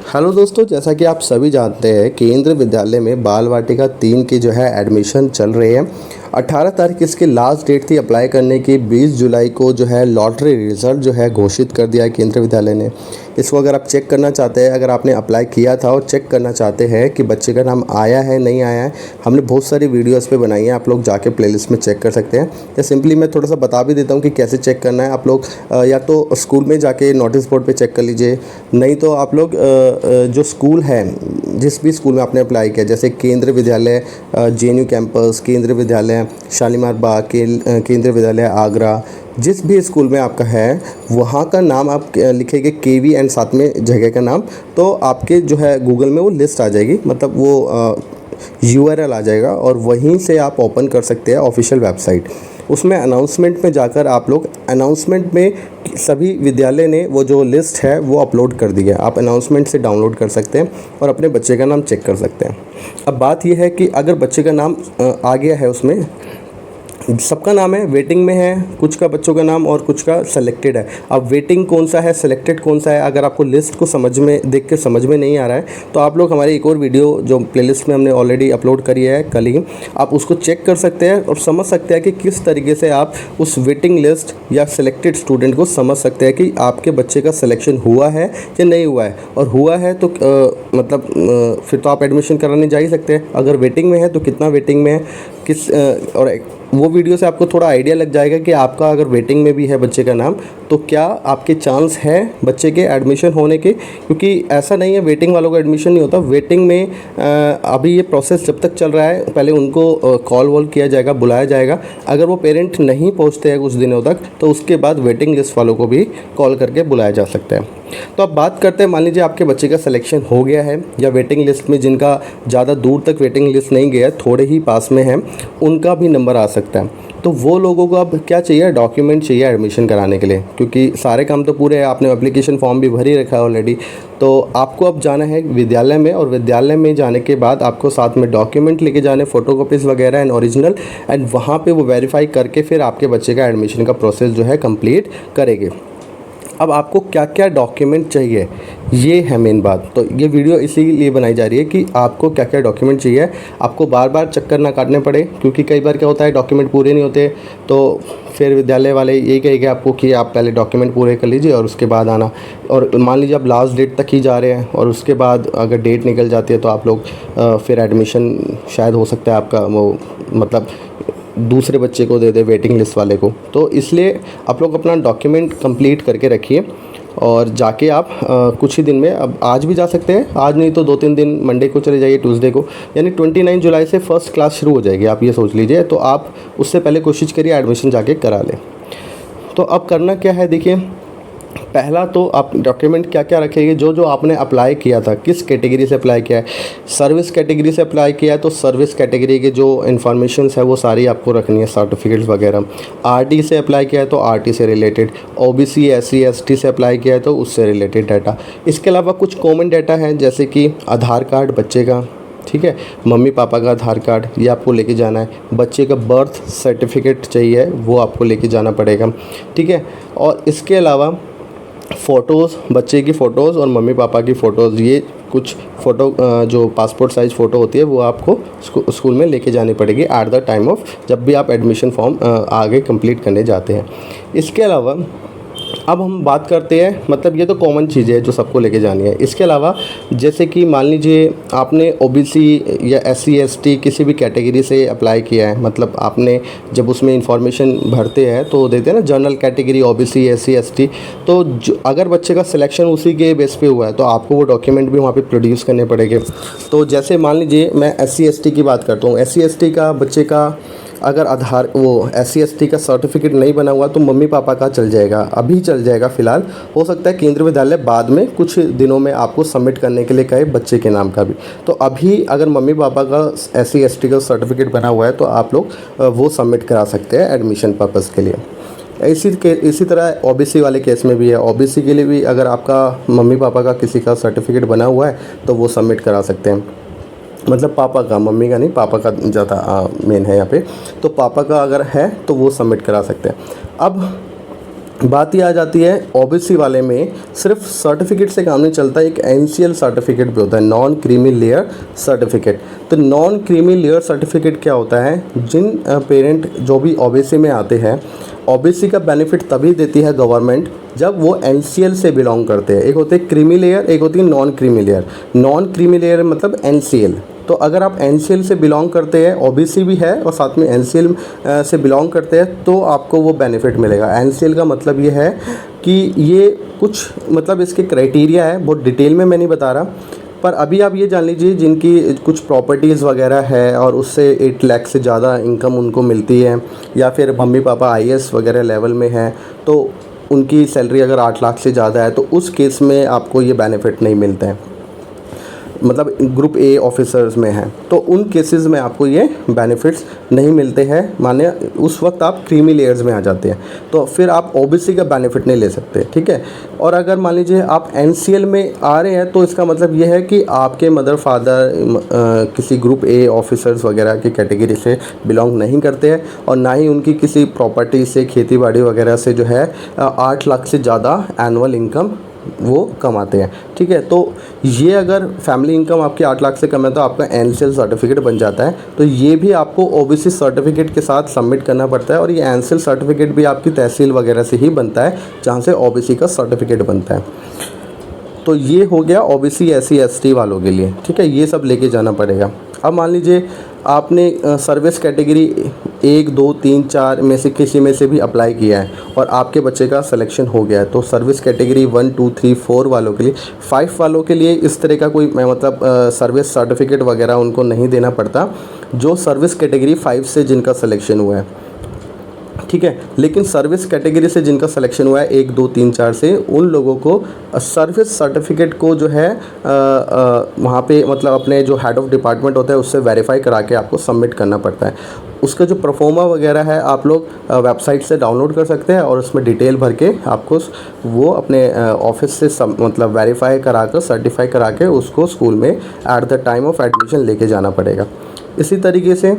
Hello दोस्तों, जैसा कि आप सभी जानते हैं केंद्रीय विद्यालय में बाल वाटिका 3 की जो है एडमिशन चल रही है। 18 तारीख इसकी लास्ट डेट थी अप्लाई करने की। 20 जुलाई को जो है लॉटरी रिज़ल्ट जो है घोषित कर दिया है केंद्रीय विद्यालय ने। इसको अगर आप चेक करना चाहते हैं, अगर आपने अप्लाई किया था और चेक करना चाहते हैं कि बच्चे का नाम आया है नहीं आया है, हमने बहुत सारी वीडियोस पे बनाई है, आप लोग जाके प्लेलिस्ट में चेक कर सकते हैं। या सिंपली मैं थोड़ा सा बता भी देता हूँ कि कैसे चेक करना है। आप लोग या तो स्कूल में जाके नोटिस बोर्ड पे चेक कर लीजिए, नहीं तो आप लोग जो स्कूल है, जिस भी स्कूल में आपने अप्लाई किया, जैसे केंद्रीय विद्यालय JNU कैंपस, केंद्रीय विद्यालय शालीमार बाग, केंद्रीय विद्यालय आगरा, जिस भी स्कूल में आपका है वहाँ का नाम आप लिखेंगे KV एंड साथ में जगह का नाम, तो आपके जो है गूगल में वो लिस्ट आ जाएगी, मतलब वो URL आ जाएगा और वहीं से आप ओपन कर सकते हैं ऑफिशियल वेबसाइट। उसमें अनाउंसमेंट में जाकर आप लोग, अनाउंसमेंट में सभी विद्यालय ने वो जो लिस्ट है वो अपलोड कर दी है, आप अनाउंसमेंट से डाउनलोड कर सकते हैं और अपने बच्चे का नाम चेक कर सकते हैं। अब बात यह है कि अगर बच्चे का नाम आ गया है, उसमें सबका नाम है, वेटिंग में है, कुछ का बच्चों का नाम और कुछ का सेलेक्टेड है। अब वेटिंग कौन सा है, सेलेक्टेड कौन सा है, अगर आपको लिस्ट को समझ में देख के समझ में नहीं आ रहा है तो आप लोग हमारी एक और वीडियो जो प्लेलिस्ट में हमने ऑलरेडी अपलोड करी है कल ही, आप उसको चेक कर सकते हैं और समझ सकते हैं कि किस तरीके से आप उस वेटिंग लिस्ट या सिलेक्टेड स्टूडेंट को समझ सकते हैं कि आपके बच्चे का सिलेक्शन हुआ है या नहीं हुआ है। और हुआ है तो फिर तो आप एडमिशन कराने जा ही सकते हैं। अगर वेटिंग में है तो कितना वेटिंग में है, किस और वो वीडियो से आपको थोड़ा आइडिया लग जाएगा कि आपका अगर वेटिंग में भी है बच्चे का नाम तो क्या आपके चांस है बच्चे के एडमिशन होने के। क्योंकि ऐसा नहीं है वेटिंग वालों का एडमिशन नहीं होता। वेटिंग में अभी ये प्रोसेस जब तक चल रहा है, पहले उनको कॉल वॉल किया जाएगा, बुलाया जाएगा। अगर वो पेरेंट नहीं पहुंचते हैं कुछ दिनों तक तो उसके बाद वेटिंग लिस्ट वालों को भी कॉल करके बुलाया जा सकता है। तो अब बात करते हैं, मान लीजिए आपके बच्चे का सिलेक्शन हो गया है या वेटिंग लिस्ट में जिनका ज़्यादा दूर तक वेटिंग लिस्ट नहीं गया, थोड़े ही पास में है, उनका भी नंबर आ सकता है। तो वो लोगों को अब क्या चाहिए, डॉक्यूमेंट चाहिए एडमिशन कराने के लिए, क्योंकि सारे काम तो पूरे हैं, आपने एप्लीकेशन फॉर्म भी भर ही रखा है ऑलरेडी। तो आपको अब जाना है विद्यालय में और विद्यालय में जाने के बाद आपको साथ में डॉक्यूमेंट लेके जाने, फ़ोटोकॉपीज़ वगैरह एंड ओरिजिनल, एंड वहाँ पे वो वेरीफाई करके फिर आपके बच्चे का एडमिशन का प्रोसेस जो है कंप्लीट करेंगे। अब आपको क्या क्या डॉक्यूमेंट चाहिए, ये है मेन बात। तो ये वीडियो इसीलिए बनाई जा रही है कि आपको क्या क्या डॉक्यूमेंट चाहिए, आपको बार बार चक्कर ना काटने पड़े। क्योंकि कई बार क्या होता है डॉक्यूमेंट पूरे नहीं होते, तो फिर विद्यालय वाले यही कहेंगे आपको कि आप पहले डॉक्यूमेंट पूरे कर लीजिए और उसके बाद आना। और मान लीजिए आप लास्ट डेट तक ही जा रहे हैं और उसके बाद अगर डेट निकल जाती है तो आप लोग फिर एडमिशन शायद हो सकता है आपका वो मतलब दूसरे बच्चे को दे दे, वेटिंग लिस्ट वाले को। तो इसलिए आप लोग अपना डॉक्यूमेंट कंप्लीट करके रखिए और जाके आप कुछ ही दिन में, अब आज भी जा सकते हैं, आज नहीं तो 2-3 दिन, मंडे को चले जाइए, ट्यूसडे को, यानी 29 जुलाई से फर्स्ट क्लास शुरू हो जाएगी, आप ये सोच लीजिए। तो आप उससे पहले कोशिश करिए एडमिशन जाके करा लें। तो अब करना क्या है, देखिए, पहला तो आप डॉक्यूमेंट क्या क्या रखेंगे, जो जो आपने अप्लाई किया था, किस कैटेगरी से अप्लाई किया है। सर्विस कैटेगरी से अप्लाई किया है तो सर्विस कैटेगरी के जो इन्फॉर्मेशंस है वो सारी आपको रखनी है, सर्टिफिकेट्स वगैरह। RT से अप्लाई किया है तो RT से रिलेटेड, OBC SC ST से अप्लाई किया है तो उससे रिलेटेड डाटा। इसके अलावा कुछ कॉमन डाटा है, जैसे कि आधार कार्ड बच्चे का, ठीक है, मम्मी पापा का आधार कार्ड ये आपको लेके जाना है, बच्चे का बर्थ सर्टिफिकेट चाहिए वो आपको लेके जाना पड़ेगा, ठीक है। और इसके अलावा फ़ोटोज़, बच्चे की फ़ोटोज़ और मम्मी पापा की फ़ोटोज़, ये कुछ फ़ोटो जो पासपोर्ट साइज़ फ़ोटो होती है वो आपको स्कूल में लेके जानी पड़ेगी एट द टाइम ऑफ जब भी आप एडमिशन फॉर्म आगे कंप्लीट करने जाते हैं। इसके अलावा अब हम बात करते हैं, मतलब ये तो कॉमन चीज़ें हैं जो सबको लेके जानी है। इसके अलावा जैसे कि मान लीजिए आपने OBC या SC ST किसी भी कैटेगरी से अप्लाई किया है, मतलब आपने जब उसमें इंफॉर्मेशन भरते हैं तो देते हैं ना general category OBC SC ST, तो अगर बच्चे का सिलेक्शन उसी के बेस पे हुआ है तो आपको वो डॉक्यूमेंट भी वहाँ पे प्रोड्यूस करने पड़ेंगे। तो जैसे मान लीजिए मैं SC ST की बात करता हूँ, SC ST का बच्चे का अगर आधार वो SC ST का सर्टिफिकेट नहीं बना हुआ तो मम्मी पापा का चल जाएगा, अभी चल जाएगा फ़िलहाल। हो सकता है केंद्रीय विद्यालय बाद में कुछ दिनों में आपको सबमिट करने के लिए कहे बच्चे के नाम का भी। तो अभी अगर मम्मी पापा का SC ST का सर्टिफिकेट बना हुआ है तो आप लोग वो सबमिट करा सकते हैं एडमिशन पर्पज़ के लिए। इसी तरह OBC वाले केस में भी है, OBC के लिए भी अगर आपका मम्मी पापा का किसी का सर्टिफिकेट बना हुआ है तो वो सबमिट करा सकते हैं, मतलब पापा का, मम्मी का नहीं, पापा का ज़्यादा मेन है यहाँ पे। तो पापा का अगर है तो वो सबमिट करा सकते हैं। अब बात ये आ जाती है ओबीसी वाले में सिर्फ सर्टिफिकेट से काम नहीं चलता, एक एनसीएल सर्टिफिकेट भी होता है, नॉन क्रीमी लेयर सर्टिफिकेट। तो नॉन क्रीमी लेयर सर्टिफिकेट क्या होता है, जिन पेरेंट जो भी ओबीसी में आते हैं, ओबीसी का बेनिफिट तभी देती है गवर्नमेंट जब वो एनसीएल से बिलोंग करते हैं। एक होते हैं क्रीमी लेयर, एक होती है non creamy layer. Non creamy layer मतलब एनसीएल। तो अगर आप एनसीएल से बिलोंग करते हैं, ओबीसी भी है और साथ में एनसीएल से बिलोंग करते हैं, तो आपको वो बेनिफिट मिलेगा। एनसीएल का मतलब ये है कि ये कुछ मतलब इसके क्राइटेरिया है, बहुत डिटेल में मैं नहीं बता रहा, पर अभी आप ये जान लीजिए जिनकी कुछ प्रॉपर्टीज़ वगैरह है और उससे 8 लाख से ज़्यादा इनकम उनको मिलती है, या फिर मम्मी पापा आईएएस वगैरह लेवल में हैं, तो उनकी सैलरी अगर 8 लाख से ज़्यादा है, तो उस केस में आपको ये बेनिफिट नहीं मिलते हैं, मतलब ग्रुप ए ऑफिसर्स में हैं, तो उन केसेस में आपको ये बेनिफिट्स नहीं मिलते हैं, माने उस वक्त आप क्रीमी लेयर्स में आ जाते हैं, तो फिर आप ओबीसी का बेनिफिट नहीं ले सकते, ठीक है। और अगर मान लीजिए आप एनसीएल में आ रहे हैं, तो इसका मतलब ये है कि आपके मदर फादर किसी ग्रुप ए ऑफिसर्स वगैरह की कैटेगरी से बिलोंग नहीं करते हैं, और ना ही उनकी किसी प्रॉपर्टी से, खेती बाड़ी वगैरह से जो है 8 लाख से ज़्यादा एनुअल इनकम वो कमाते हैं, ठीक है। तो ये अगर फैमिली इनकम आपकी 8 लाख से कम है, तो आपका एनसीएल सर्टिफिकेट बन जाता है। तो ये भी आपको ओबीसी सर्टिफिकेट के साथ सबमिट करना पड़ता है, और ये एनसीएल सर्टिफिकेट भी आपकी तहसील वगैरह से ही बनता है, जहाँ से ओबीसी का सर्टिफिकेट बनता है। तो ये हो गया ओबीसी एससी एसटी वालों के लिए, ठीक है, ये सब लेके जाना पड़ेगा। अब मान लीजिए आपने सर्विस कैटेगरी 1 2 3 4 में से किसी में से भी अप्लाई किया है और आपके बच्चे का सिलेक्शन हो गया है, तो सर्विस कैटेगरी 1 2 3 4 वालों के लिए, 5 वालों के लिए इस तरह का कोई मतलब सर्विस सर्टिफिकेट वगैरह उनको नहीं देना पड़ता, जो सर्विस कैटेगरी 5 से जिनका सिलेक्शन हुआ है, ठीक है। लेकिन सर्विस कैटेगरी से जिनका सिलेक्शन हुआ है 1 2 3 4 से, उन लोगों को सर्विस सर्टिफिकेट को जो है वहाँ पे मतलब अपने जो हेड ऑफ़ डिपार्टमेंट होता है उससे वेरीफाई करा के आपको सबमिट करना पड़ता है। उसका जो परफॉर्मा वगैरह है आप लोग वेबसाइट से डाउनलोड कर सकते हैं, और उसमें डिटेल भर के आपको वो अपने ऑफिस से मतलब वेरीफाई करा कर, सर्टिफाई करा के उसको स्कूल में at the time of admission लेके जाना पड़ेगा। इसी तरीके से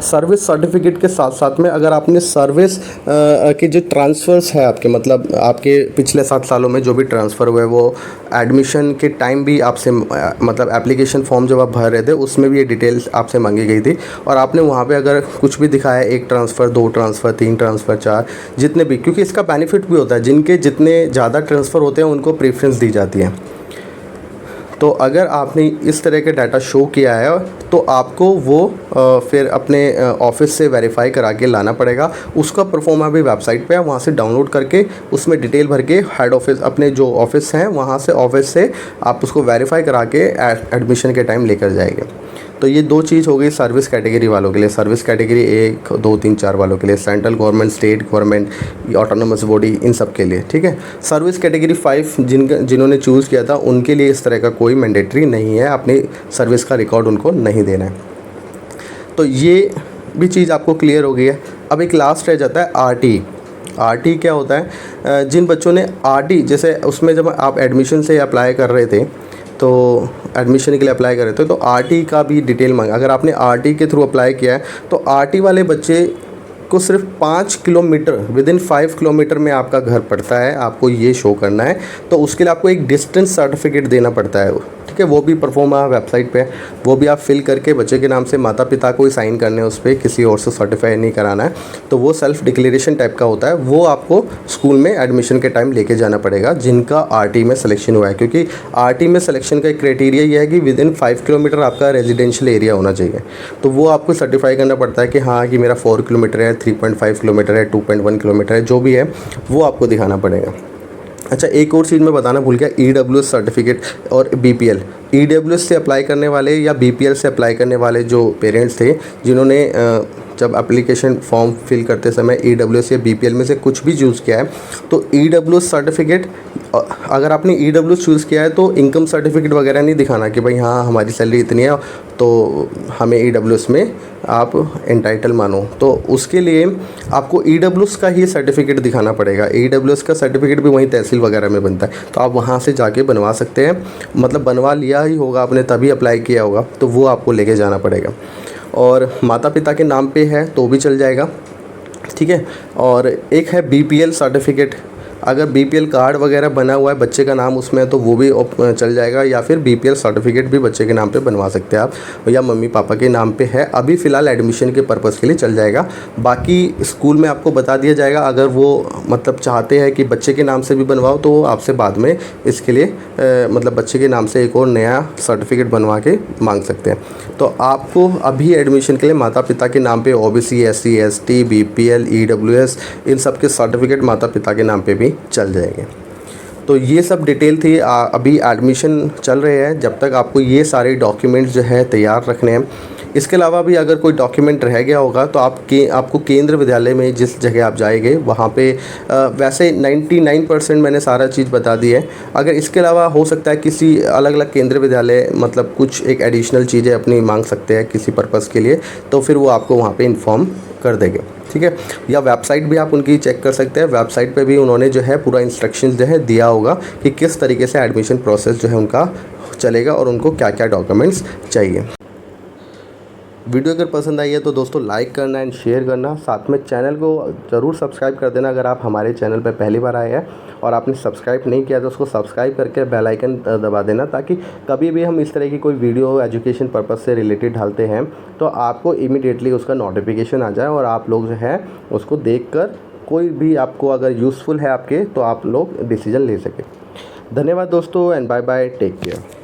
सर्विस सर्टिफिकेट के साथ साथ में अगर आपने सर्विस के जो ट्रांसफ़र्स है आपके, मतलब आपके पिछले 7 सालों में जो भी ट्रांसफ़र हुए, वो एडमिशन के टाइम भी आपसे मतलब एप्लीकेशन फॉर्म जब आप भर रहे थे उसमें भी ये डिटेल्स आपसे मांगी गई थी, और आपने वहाँ पे अगर कुछ भी दिखाया, 1 ट्रांसफ़र 2 ट्रांसफ़र 3 ट्रांसफ़र 4 जितने भी, क्योंकि इसका बेनिफिट भी होता है, जिनके जितने ज़्यादा ट्रांसफ़र होते हैं उनको प्रेफरेंस दी जाती है। तो अगर आपने इस तरह के डाटा शो किया है तो आपको वो फिर अपने ऑफिस से वेरीफाई करा के लाना पड़ेगा। उसका परफॉर्मा भी वेबसाइट पे है, वहाँ से डाउनलोड करके उसमें डिटेल भर के हेड ऑफिस, अपने जो ऑफिस हैं वहाँ से, ऑफिस से आप उसको वेरीफाई करा के एडमिशन के टाइम लेकर जाएंगे। तो ये 2 चीज़ हो गई सर्विस कैटेगरी वालों के लिए। सर्विस कैटेगरी 1 2 3 4 वालों के लिए, central government, state government, autonomous body, इन सब के लिए, ठीक है। सर्विस कैटेगरी 5 जिन्होंने चूज़ किया था उनके लिए इस तरह का कोई मैंडेटरी नहीं है, अपनी सर्विस का रिकॉर्ड उनको नहीं देना है। तो ये भी चीज़ आपको क्लियर हो गई है। अब एक लास्ट रह जाता है आरटी। आरटी क्या होता है, जिन बच्चों ने आरटी, जैसे उसमें जब आप एडमिशन से अप्लाई कर रहे थे, तो एडमिशन के लिए अप्लाई कर रहे थे, तो आरटी का भी डिटेल मांगा। अगर आपने आरटी के थ्रू अप्लाई किया है तो आरटी वाले बच्चे को सिर्फ 5 किलोमीटर, विदिन 5 किलोमीटर में आपका घर पड़ता है, आपको ये शो करना है। तो उसके लिए आपको एक डिस्टेंस सर्टिफिकेट देना पड़ता है, ठीक है। वो भी परफॉर्मा वेबसाइट पे, वो भी आप फिल करके बच्चे के नाम से माता पिता को ही साइन करने हैं उस पर, किसी और से सर्टिफाई नहीं कराना है। तो वो सेल्फ डिक्लेरेशन टाइप का होता है, वो आपको स्कूल में एडमिशन के टाइम लेके जाना पड़ेगा जिनका आरटी में सिलेक्शन हुआ है, क्योंकि आरटी में सिलेक्शन का एक क्राइटेरिया ये है कि विदिन 5 किलोमीटर आपका रेजिडेंशियल एरिया होना चाहिए। तो वो आपको सर्टिफाई करना पड़ता है कि हाँ कि मेरा 4 किलोमीटर है, 3.5 किलोमीटर है, 2.1 किलोमीटर है, जो भी है वो आपको दिखाना पड़ेगा। अच्छा, एक और चीज़ मैं बताना भूल गया, ईडब्ल्यूएस सर्टिफिकेट और बीपीएल। ईडब्ल्यूएस से अप्लाई करने वाले या बीपीएल से अप्लाई करने वाले जो पेरेंट्स थे, जिन्होंने जब एप्लीकेशन फॉर्म फिल करते समय ईडब्ल्यूएस या बीपीएल में से कुछ भी चूज़ किया है, तो ईडब्ल्यूएस सर्टिफिकेट, अगर आपने ईडब्ल्यूएस चूज़ किया है तो इनकम सर्टिफिकेट वगैरह नहीं दिखाना कि भाई हाँ हमारी सैलरी इतनी है तो हमें ईडब्ल्यूएस में आप एंटाइटल मानो। तो उसके लिए आपको ईडब्ल्यूएस का ही सर्टिफिकेट दिखाना पड़ेगा। ईडब्ल्यूएस का सर्टिफिकेट भी वहीं तहसील वगैरह में बनता है, तो आप वहाँ से जाके बनवा सकते हैं, मतलब बनवा लिया ही होगा आपने, तभी अप्लाई किया होगा, तो वो आपको लेके जाना पड़ेगा। और माता पिता के नाम पे है तो भी चल जाएगा, ठीक है। और एक है BPL सर्टिफिकेट, अगर BPL कार्ड वगैरह बना हुआ है बच्चे का नाम उसमें तो वो भी चल जाएगा, या फिर BPL सर्टिफिकेट भी बच्चे के नाम पे बनवा सकते हैं आप, या मम्मी पापा के नाम पे है। अभी फ़िलहाल एडमिशन के पर्पज़ के लिए चल जाएगा, बाकी स्कूल में आपको बता दिया जाएगा। अगर वो मतलब चाहते हैं कि बच्चे के नाम से भी बनवाओ तो वो आपसे बाद में इसके लिए मतलब बच्चे के नाम से एक और नया सर्टिफिकेट बनवा के मांग सकते हैं। तो आपको अभी एडमिशन के लिए माता पिता के नाम पे OBC SC ST BPL EWS इन सब के सर्टिफिकेट माता पिता के नाम पे भी चल जाएंगे। तो ये सब डिटेल थी। अभी एडमिशन चल रहे हैं, जब तक आपको ये सारे डॉक्यूमेंट्स जो है तैयार रखने हैं। इसके अलावा भी अगर कोई डॉक्यूमेंट रह गया होगा तो आपको केंद्र विद्यालय में जिस जगह आप जाएंगे वहाँ पे वैसे 99% मैंने सारा चीज़ बता दी है। अगर इसके अलावा हो सकता है किसी अलग अलग केंद्र विद्यालय मतलब कुछ एक एडिशनल चीज़ें अपनी मांग सकते हैं किसी पर्पज़ के लिए, तो फिर वो आपको वहाँ पे इन्फॉर्म कर देंगे, ठीक है। या वेबसाइट भी आप उनकी चेक कर सकते हैं, वेबसाइट पे भी उन्होंने जो है पूरा इंस्ट्रक्शंस जो है दिया होगा कि किस तरीके से एडमिशन प्रोसेस जो है उनका चलेगा और उनको क्या क्या डॉक्यूमेंट्स चाहिए। वीडियो अगर पसंद आई है तो दोस्तों लाइक करना एंड शेयर करना, साथ में चैनल को ज़रूर सब्सक्राइब कर देना अगर आप हमारे चैनल पर पहली बार आए हैं और आपने सब्सक्राइब नहीं किया तो उसको सब्सक्राइब करके बेल आइकन दबा देना, ताकि कभी भी हम इस तरह की कोई वीडियो एजुकेशन पर्पज़ से रिलेटेड डालते हैं तो आपको इमीडिएटली उसका नोटिफिकेशन आ जाए और आप लोग जो है उसको देखकर कोई भी आपको अगर यूज़फुल है आपके तो आप लोग डिसीजन ले सकें। धन्यवाद दोस्तों and bye bye, take care.